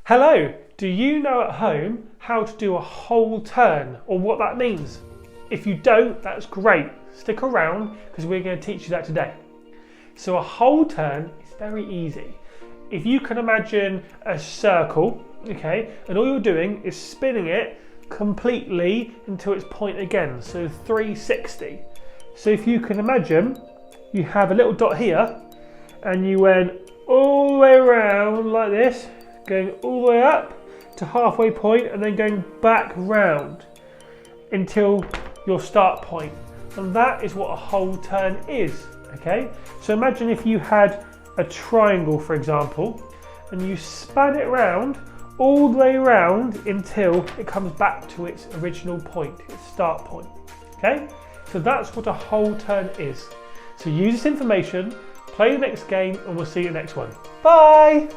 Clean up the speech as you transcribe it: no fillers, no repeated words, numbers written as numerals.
Hello, do you know at home how to do a whole turn or what that means? If you don't, that's great. Stick around because we're going to teach you that today. So a whole turn is very easy. If you can imagine a circle, okay, and all you're doing is spinning it completely until its point again, so 360. So if you can imagine, you have a little dot here and you went all the way around like this, going all the way up to halfway point and then going back round until your start point. And that is what a whole turn is, okay? So imagine if you had a triangle, for example, and you span it round all the way around until it comes back to its original point, its start point, okay? So that's what a whole turn is. So use this information, play the next game, and we'll see you next one. Bye!